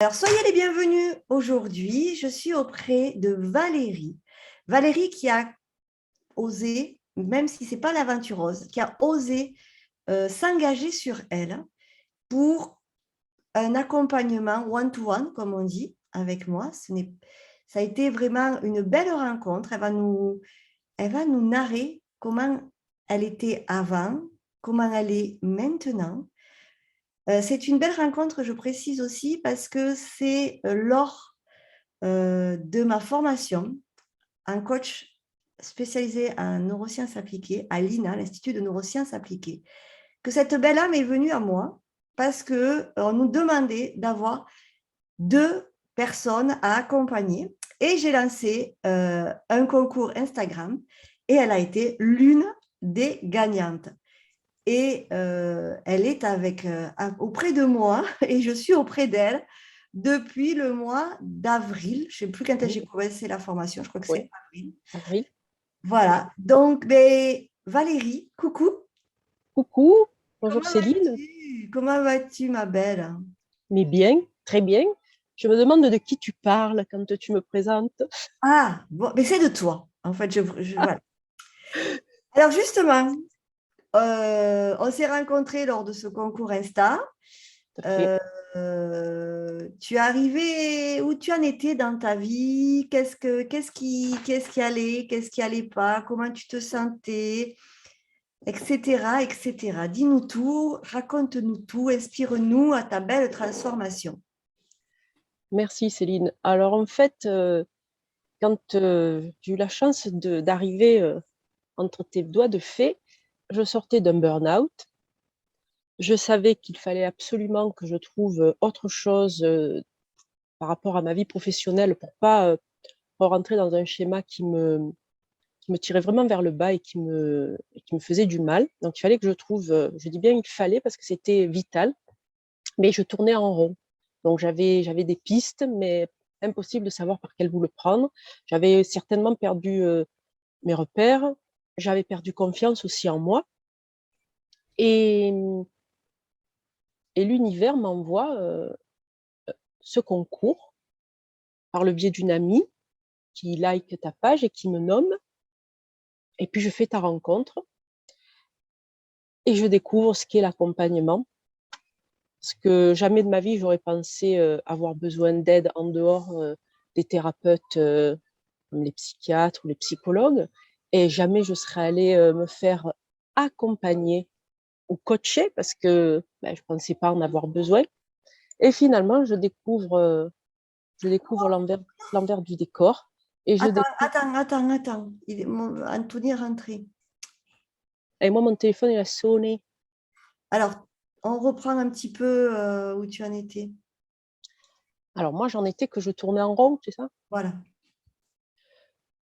Alors, soyez les bienvenus aujourd'hui. Je suis auprès de Valérie. Valérie qui a osé, même si ce n'est pas l'aventureuse, qui a osé s'engager sur elle pour un accompagnement one-to-one, comme on dit, avec moi. Ça a été vraiment une belle rencontre. Elle va nous narrer comment elle était avant, comment elle est maintenant. C'est une belle rencontre, je précise aussi, parce que c'est lors de ma formation en coach spécialisé en neurosciences appliquées à l'INA, l'Institut de neurosciences appliquées, que cette belle âme est venue à moi parce qu'on nous demandait d'avoir 2 personnes à accompagner. Et j'ai lancé un concours Instagram et elle a été l'une des gagnantes. Et elle est auprès de moi et je suis auprès d'elle depuis le mois d'avril. Je ne sais plus quand Oui, j'ai commencé la formation, je crois que c'est oui, avril. avril. Voilà, donc ben, Valérie, coucou, Coucou, bonjour comment Céline. vas-tu? Comment vas-tu, ma belle? Mais bien, très bien. Je me demande de qui tu parles quand tu me présentes. Ah, bon, mais c'est de toi, en fait, voilà. Alors justement, on s'est rencontrés lors de ce concours Insta. Tout à fait. Euh, Tu es arrivé où tu en étais dans ta vie? Qu'est-ce qui allait, qu'est-ce qui allait pas? Comment tu te sentais, etc., etc. Dis-nous tout, raconte-nous tout, inspire-nous à ta belle transformation. Merci Céline. Alors en fait, quand j'ai eu la chance d'arriver entre tes doigts de fée, je sortais d'un burn-out. Je savais qu'il fallait absolument que je trouve autre chose par rapport à ma vie professionnelle pour pas rentrer dans un schéma qui me tirait vraiment vers le bas et qui me faisait du mal. Donc il fallait que je trouve, je dis bien il fallait parce que c'était vital, mais je tournais en rond. Donc j'avais des pistes, mais impossible de savoir par quel bout le prendre. J'avais certainement perdu mes repères, j'avais perdu confiance aussi en moi, et, et l'univers m'envoie ce concours par le biais d'une amie qui like ta page et qui me nomme, et puis je fais ta rencontre et je découvre ce qu'est l'accompagnement. Parce que jamais de ma vie, j'aurais pensé avoir besoin d'aide en dehors des thérapeutes comme les psychiatres ou les psychologues. Et jamais je serais allée me faire accompagner ou coacher parce que ben, je ne pensais pas en avoir besoin. Et finalement, je découvre l'envers du décor. Et je Attends, découvre. attends, attends, attends. Anthony est rentré. Et moi, mon téléphone, il a sonné. Alors, on reprend un petit peu où tu en étais. Alors moi, j'en étais que je tournais en rond, c'est ça? Voilà.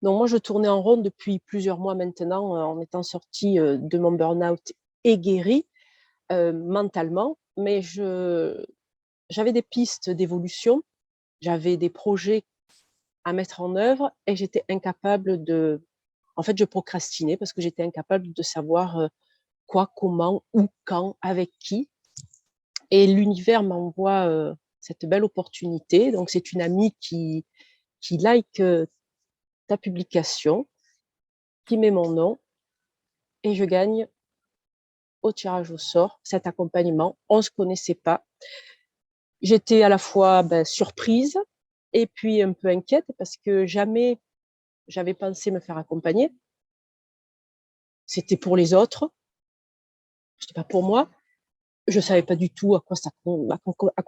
Donc moi, je tournais en rond depuis plusieurs mois maintenant, en étant sortie de mon burn-out et guérie mentalement. Mais j'avais des pistes d'évolution, j'avais des projets à mettre en œuvre et j'étais incapable de... En fait, je procrastinais parce que j'étais incapable de savoir quoi, comment, où, quand, avec qui. Et l'univers m'envoie cette belle opportunité. Donc c'est une amie qui like ta publication, qui met mon nom et je gagne au tirage au sort cet accompagnement. On ne se connaissait pas. J'étais à la fois surprise et puis un peu inquiète parce que jamais j'avais pensé me faire accompagner. C'était pour les autres, c'était pas pour moi. Je savais pas du tout à quoi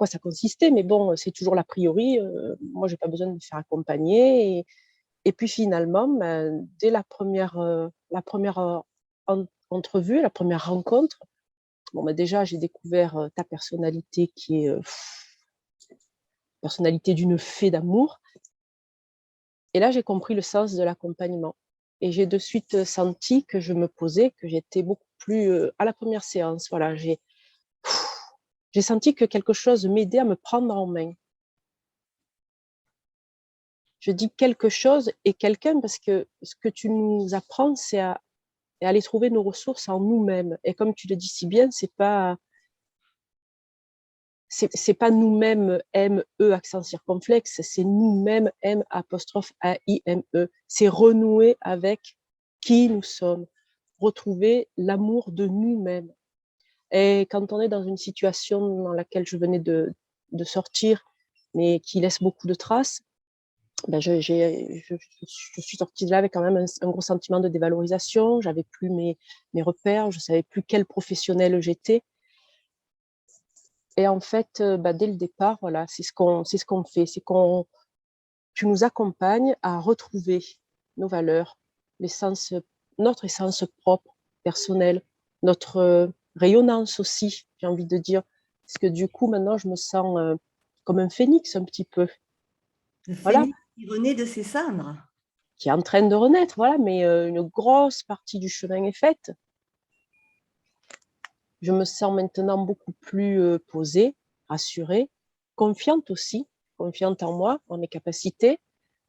ça consistait, mais bon, c'est toujours l'a priori. Moi, j'ai pas besoin de me faire accompagner. Et puis finalement, dès la première entrevue, la première rencontre, bon, déjà, j'ai découvert ta personnalité qui est personnalité d'une fée d'amour. Et là, j'ai compris le sens de l'accompagnement. Et j'ai de suite senti que je me posais, que j'étais beaucoup plus à la première séance. Voilà, j'ai senti que quelque chose m'aidait à me prendre en main. Je dis quelque chose et quelqu'un parce que ce que tu nous apprends, c'est à aller trouver nos ressources en nous-mêmes. Et comme tu le dis si bien, c'est pas nous-mêmes, M-E, accent circonflexe, c'est nous-mêmes, M'-A-I-M-E. C'est renouer avec qui nous sommes, retrouver l'amour de nous-mêmes. Et quand on est dans une situation dans laquelle je venais de sortir, mais qui laisse beaucoup de traces, ben je suis sortie de là avec quand même un gros sentiment de dévalorisation. J'avais plus mes repères, je savais plus quelle professionnelle j'étais. Et en fait, dès le départ, voilà, c'est ce qu'on fait, c'est qu'on tu nous accompagnes à retrouver nos valeurs, l'essence, notre essence propre, personnelle, notre rayonnance aussi, j'ai envie de dire. Parce que du coup, maintenant, je me sens comme un phénix un petit peu, Le voilà, phénix qui renaît de ses cendres. qui est en train de renaître, voilà, mais une grosse partie du chemin est faite. Je me sens maintenant beaucoup plus posée, rassurée, confiante aussi, confiante en moi, en mes capacités,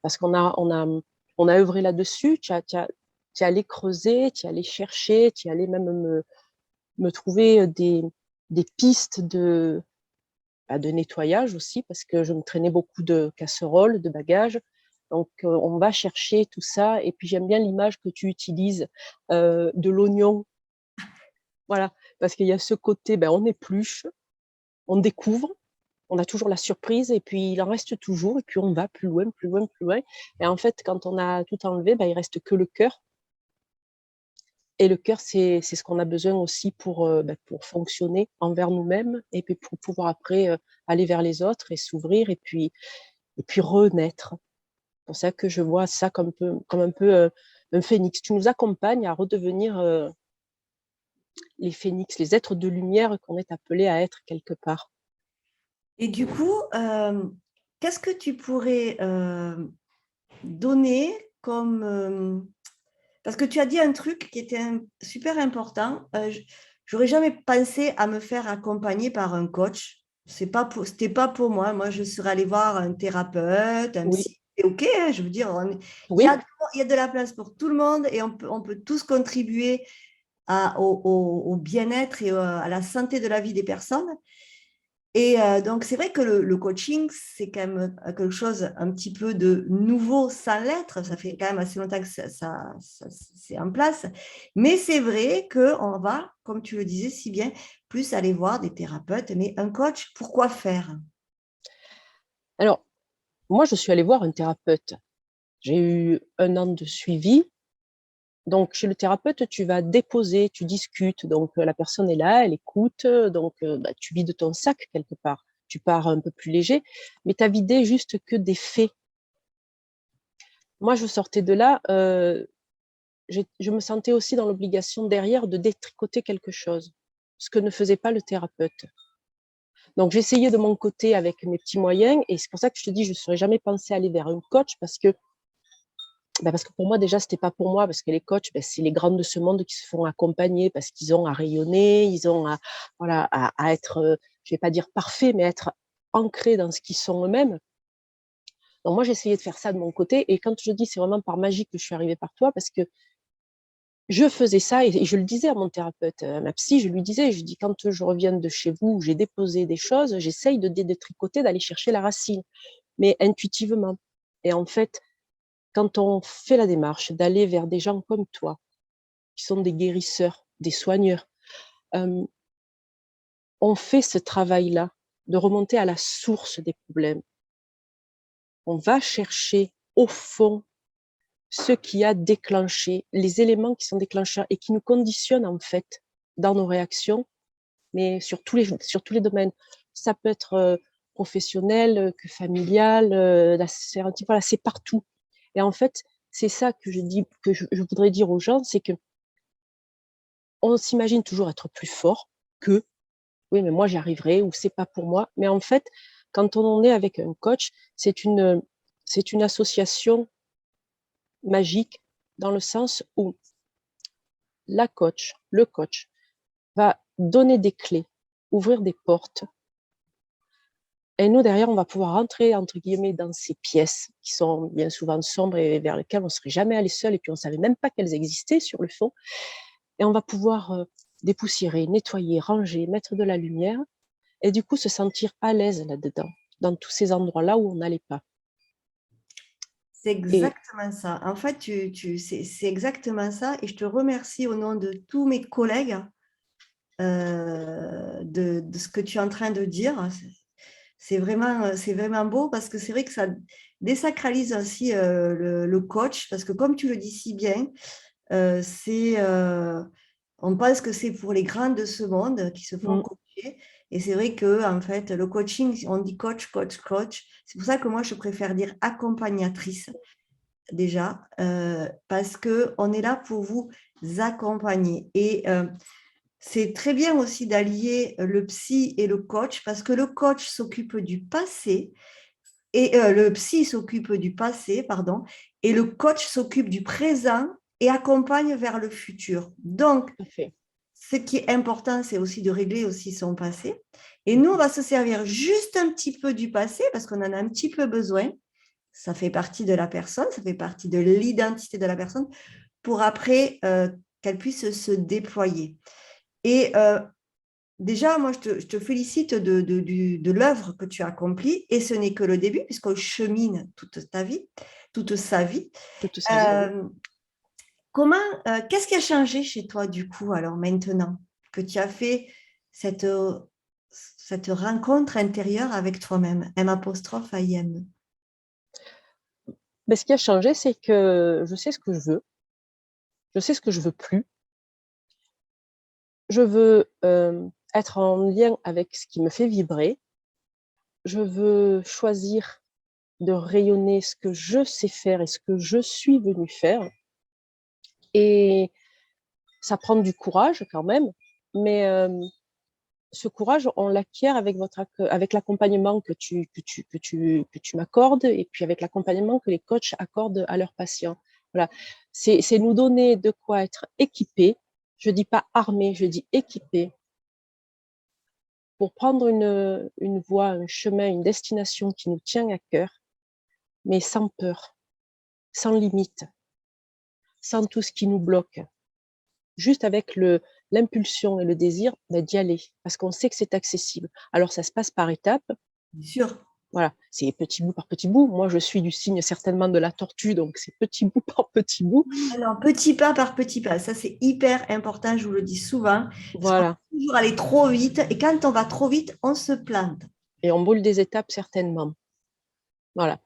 parce on a œuvré là-dessus. Tu es allé creuser, tu es allé chercher, tu es allé même me trouver des pistes de nettoyage aussi, parce que je me traînais beaucoup de casseroles, de bagages. Donc, on va chercher tout ça. Et puis, j'aime bien l'image que tu utilises de l'oignon. Voilà, parce qu'il y a ce côté, on épluche, on découvre, on a toujours la surprise et puis il en reste toujours et puis on va plus loin, plus loin, plus loin. Et en fait, quand on a tout enlevé, il reste que le cœur. Et le cœur, c'est ce qu'on a besoin aussi pour fonctionner envers nous-mêmes et puis pour pouvoir après aller vers les autres et s'ouvrir et puis renaître. C'est pour ça que je vois ça comme un peu un phénix. Tu nous accompagnes à redevenir les phénix, les êtres de lumière qu'on est appelés à être quelque part. Et du coup, qu'est-ce que tu pourrais donner comme... parce que tu as dit un truc qui était super important. J'aurais jamais pensé à me faire accompagner par un coach. C'était pas pour moi. Moi, je serais allée voir un thérapeute, un Oui, psy. C'est OK, hein, je veux dire, oui, il y a de la place pour tout le monde et on peut tous contribuer au bien-être et à la santé de la vie des personnes. Et donc, c'est vrai que le coaching, c'est quand même quelque chose un petit peu de nouveau sans l'être. Ça fait quand même assez longtemps que c'est en place. Mais c'est vrai qu'on va, comme tu le disais si bien, plus aller voir des thérapeutes. Mais un coach, pourquoi faire? alors, moi, je suis allée voir un thérapeute. J'ai eu 1 an de suivi. Donc, chez le thérapeute, tu vas déposer, tu discutes. Donc, la personne est là, elle écoute. Donc, tu vides ton sac quelque part. Tu pars un peu plus léger, mais tu as vidé juste que des faits. Moi, je sortais de là, je me sentais aussi dans l'obligation derrière de détricoter quelque chose, ce que ne faisait pas le thérapeute. Donc, j'essayais de mon côté avec mes petits moyens et c'est pour ça que je te dis, je ne serais jamais pensée aller vers un coach parce que pour moi, déjà, c'était pas pour moi, parce que les coachs, c'est les grands de ce monde qui se font accompagner parce qu'ils ont à rayonner, ils ont à, voilà, à être, je vais pas dire parfait, mais être ancrés dans ce qu'ils sont eux-mêmes. Donc moi, j'essayais de faire ça de mon côté. Et quand je dis c'est vraiment par magie que je suis arrivée par toi, parce que je faisais ça et je le disais à mon thérapeute, à ma psy, je lui disais, je dis, quand je reviens de chez vous, j'ai déposé des choses, j'essaye de détricoter, d'aller chercher la racine, mais intuitivement. Et en fait, quand on fait la démarche d'aller vers des gens comme toi, qui sont des guérisseurs, des soigneurs, on fait ce travail-là, de remonter à la source des problèmes. On va chercher au fond ce qui a déclenché, les éléments qui sont déclencheurs et qui nous conditionnent en fait dans nos réactions, mais sur tous les domaines. Ça peut être professionnel, que familial, c'est un petit peu, voilà, c'est partout. Et en fait, c'est ça que je dis, que je voudrais dire aux gens, c'est que on s'imagine toujours être plus fort que oui, mais moi j'y arriverai ou c'est pas pour moi. Mais en fait, quand on en est avec un coach, c'est une association magique dans le sens où le coach va donner des clés, ouvrir des portes. Et nous, derrière, on va pouvoir rentrer, entre guillemets, dans ces pièces qui sont bien souvent sombres et vers lesquelles on ne serait jamais allé seul et puis on ne savait même pas qu'elles existaient sur le fond. Et on va pouvoir dépoussiérer, nettoyer, ranger, mettre de la lumière. et du coup se sentir à l'aise là-dedans, dans tous ces endroits-là où on n'allait pas. C'est Et exactement ça. En fait, c'est exactement ça. Et je te remercie au nom de tous mes collègues de ce que tu es en train de dire. C'est vraiment beau parce que c'est vrai que ça désacralise aussi le coach parce que comme tu le dis si bien, euh, c'est, euh, on pense que c'est pour les grands de ce monde qui se font mm, coacher. Et c'est vrai que en fait, le coaching, on dit coach, coach, coach. C'est pour ça que moi, je préfère dire accompagnatrice déjà, parce qu'on est là pour vous accompagner. Et c'est très bien aussi d'allier le psy et le coach, parce que le coach s'occupe du passé, et le psy s'occupe du passé, pardon, et le coach s'occupe du présent et accompagne vers le futur. Donc, tout à fait. ce qui est important, c'est aussi de régler aussi son passé. Et nous, on va se servir juste un petit peu du passé, parce qu'on en a un petit peu besoin. Ça fait partie de la personne, ça fait partie de l'identité de la personne pour après qu'elle puisse se déployer. Et déjà, moi, je te félicite de l'œuvre que tu as accomplie et ce n'est que le début puisqu'on chemine toute ta vie, toute sa vie. Toute sa vie, oui. Euh, qu'est-ce qui a changé chez toi du coup alors maintenant que tu as fait cette, cette rencontre intérieure avec toi-même, M apostrophe IM? Mais ce qui a changé, c'est que je sais ce que je veux, je sais ce que je veux plus. Je veux être en lien avec ce qui me fait vibrer. Je veux choisir de rayonner ce que je sais faire et ce que je suis venue faire. Et ça prend du courage quand même, mais ce courage, on l'acquiert avec avec l'accompagnement que tu m'accordes et puis avec l'accompagnement que les coachs accordent à leurs patients. Voilà. C'est nous donner de quoi être équipés. Je dis pas armés, je dis équipés pour prendre une voie, un chemin, une destination qui nous tient à cœur, mais sans peur, sans limite, sans tout ce qui nous bloque. Juste avec l'impulsion et le désir d'y aller, parce qu'on sait que c'est accessible. Alors ça se passe par étapes. Bien sûr. Voilà, c'est petit bout par petit bout. Moi, je suis du signe certainement de la tortue, donc c'est petit bout par petit bout. Alors, petit pas par petit pas, ça c'est hyper important, je vous le dis souvent, parce qu'on Voilà. peut toujours aller trop vite, et quand on va trop vite, on se plante. Et on boule des étapes certainement. Voilà.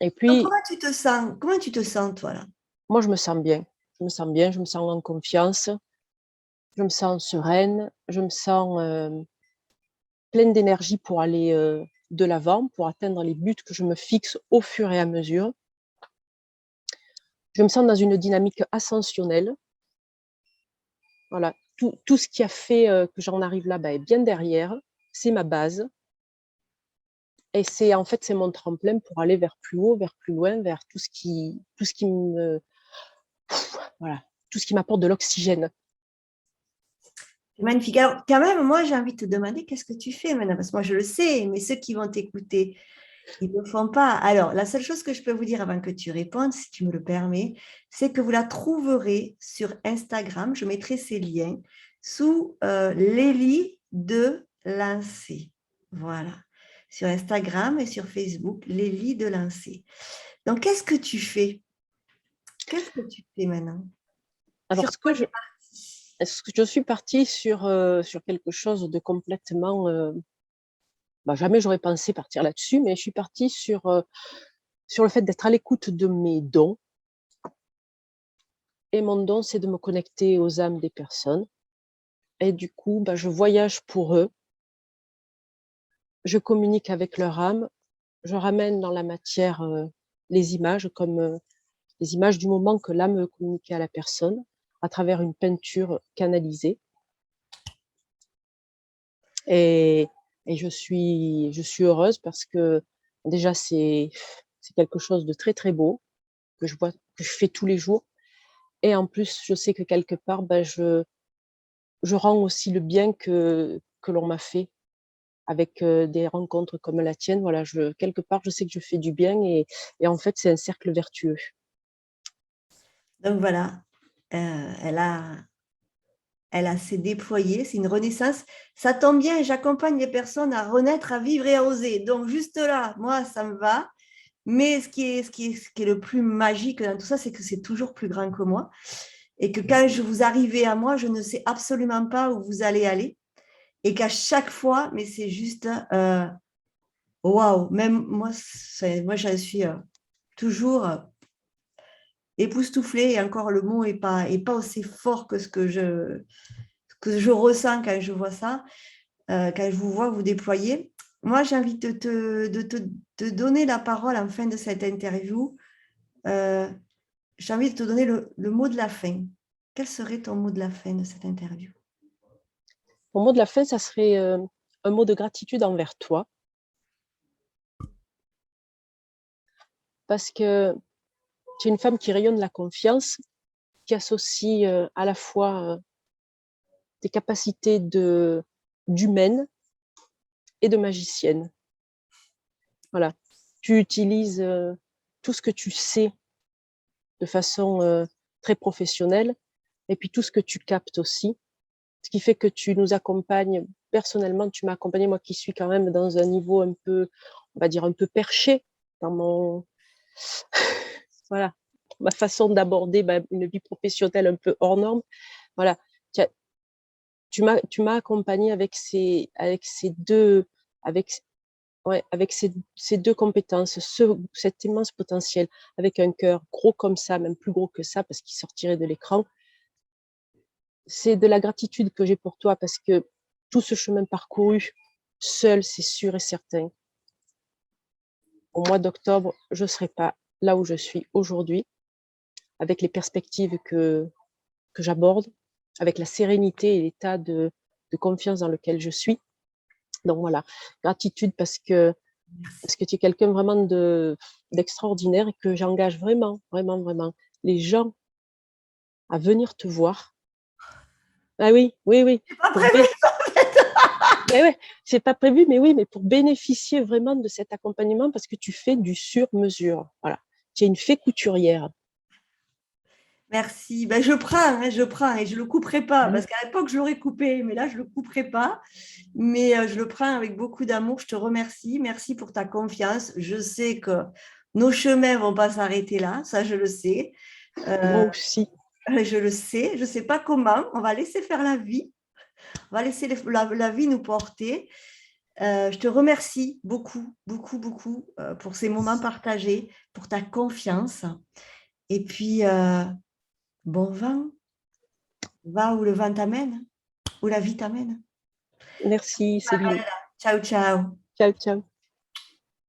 Et Donc, puis, comment tu te sens? Comment tu te sens, toi, là? moi, je me sens bien. Je me sens bien, je me sens en confiance, je me sens sereine, je me sens pleine d'énergie pour aller de l'avant, pour atteindre les buts que je me fixe au fur et à mesure. Je me sens dans une dynamique ascensionnelle. Voilà, tout ce qui a fait que j'en arrive là est bien derrière. C'est ma base. Et c'est en fait, c'est mon tremplin pour aller vers plus haut, vers plus loin, vers tout ce qui me, voilà, tout ce qui m'apporte de l'oxygène. C'est magnifique. Alors, quand même, moi, j'ai envie de te demander qu'est-ce que tu fais maintenant, parce que moi, je le sais, mais ceux qui vont t'écouter, ils ne le font pas. Alors, la seule chose que je peux vous dire avant que tu répondes, si tu me le permets, c'est que vous la trouverez sur Instagram. Je mettrai ces liens sous Lélie de Lancé. Voilà. Sur Instagram et sur Facebook, Lélie de Lancé. Donc, qu'est-ce que tu fais? Qu'est-ce que tu fais maintenant? Alors, Sur quoi tu es partie? est-ce que je suis partie sur quelque chose de complètement, jamais j'aurais pensé partir là-dessus, mais je suis partie sur le fait d'être à l'écoute de mes dons. Et mon don, c'est de me connecter aux âmes des personnes. Et du coup, je voyage pour eux, je communique avec leur âme, je ramène dans la matière les images, comme les images du moment que l'âme communiquait à la personne, à travers une peinture canalisée. Et, et je suis heureuse parce que déjà, c'est quelque chose de très, très beau que je vois, que je fais tous les jours. Et en plus, je sais que quelque part, je rends aussi le bien que l'on m'a fait avec des rencontres comme la tienne. Voilà, quelque part, je sais que je fais du bien et en fait, c'est un cercle vertueux. Donc, voilà. Euh, elle a, elle s'est déployée, c'est une renaissance. Ça tombe bien, j'accompagne les personnes à renaître, à vivre et à oser. Donc, juste là, moi, ça me va. Mais ce qui est le plus magique dans tout ça, c'est que c'est toujours plus grand que moi. Et que quand vous arrivez à moi, je ne sais absolument pas où vous allez aller. Et qu'à chaque fois, mais c'est juste waouh, même moi, moi je suis toujours époustouflée. Et encore, le mot est pas aussi fort que ce que je ressens quand je vois ça, quand je vous vois vous déployer. Moi, j'ai envie de te donner la parole en fin de cette interview. Euh, j'ai envie de te donner le mot de la fin. Quel serait ton mot de la fin de cette interview? Mon mot de la fin, ça serait un mot de gratitude envers toi, parce que tu es une femme qui rayonne la confiance, qui associe à la fois tes capacités d'humaine et de magicienne. Voilà. Tu utilises tout ce que tu sais de façon très professionnelle, et puis tout ce que tu captes aussi, ce qui fait que tu nous accompagnes. Personnellement, tu m'as accompagné, moi qui suis quand même dans un niveau un peu, on va dire, un peu perché dans mon, voilà, ma façon d'aborder une vie professionnelle un peu hors norme. Voilà, tu m'as accompagné avec ces deux, avec, ouais, avec ces deux compétences, cet immense potentiel, avec un cœur gros comme ça, même plus gros que ça, parce qu'il sortirait de l'écran. C'est de la gratitude que j'ai pour toi, parce que tout ce chemin parcouru, seul, c'est sûr et certain, au mois d'octobre, je ne serai pas là où je suis aujourd'hui, avec les perspectives que j'aborde, avec la sérénité et l'état de confiance dans lequel je suis. Donc voilà, gratitude parce que tu es quelqu'un vraiment d'extraordinaire, et que j'engage vraiment, vraiment, vraiment les gens à venir te voir. Ah oui, oui, oui, C'est pas pour prévu. mais ouais, c'est pas prévu, mais oui, mais pour bénéficier vraiment de cet accompagnement, parce que tu fais du sur-mesure. Voilà, tu es une fée couturière. Merci. Ben, je prends et je le couperai pas parce qu'à l'époque je l'aurais coupé, mais là je le couperai pas. Mais je le prends avec beaucoup d'amour. Je te remercie. Merci pour ta confiance. Je sais que nos chemins vont pas s'arrêter là, ça je le sais. Moi Euh, aussi. je le sais. Je sais pas comment. On va laisser faire la vie. On va laisser la vie nous porter. Je te remercie beaucoup, beaucoup, beaucoup pour ces moments partagés, pour ta confiance. Et puis, bon vent. Va où le vent t'amène, où la vie t'amène. Merci, Céline. Ciao, ciao. Ciao, ciao.